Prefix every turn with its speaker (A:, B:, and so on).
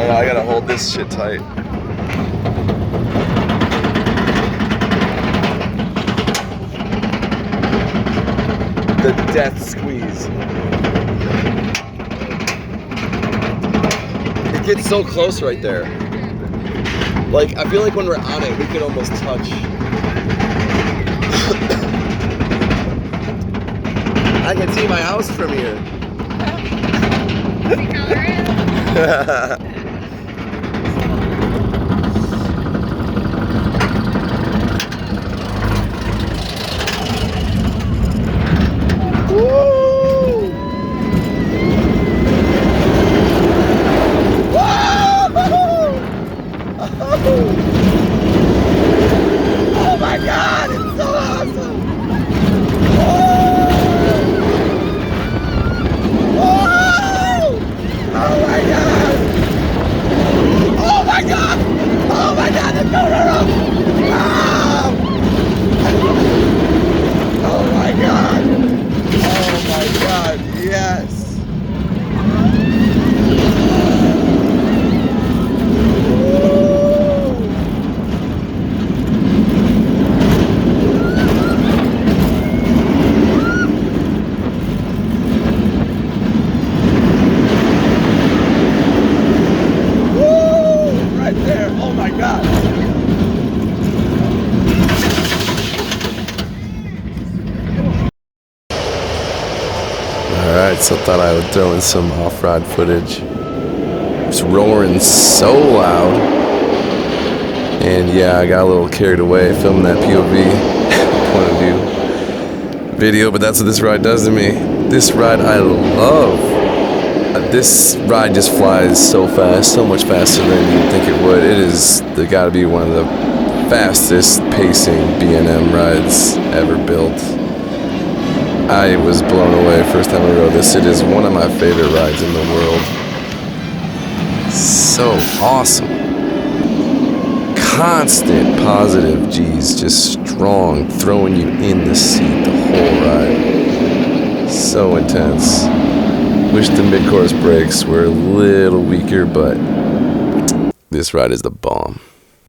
A: know, I gotta hold this shit tight. The death squeeze. It gets so close right there. Like, I feel like when we're on it, we could almost touch. I can see my house from here.
B: See Colorado.
A: Oh my God, it's so awesome! Oh my God! Oh my God! Oh my God! Let's go! Oh my God! Oh my God! Yes! Alright, so thought I would throw in some off-road footage. It's roaring so loud. And yeah, I got a little carried away filming that POV point of view video, but that's what this ride does to me. This ride I love. This ride just flies so fast, so much faster than you'd think it would. It is gotta be one of the fastest pacing B&M rides ever built. I was blown away first time I rode this. It is one of my favorite rides in the world. So awesome. Constant positive G's, just strong, throwing you in the seat the whole ride. So intense. Wish the mid-course brakes were a little weaker, but this ride is the bomb.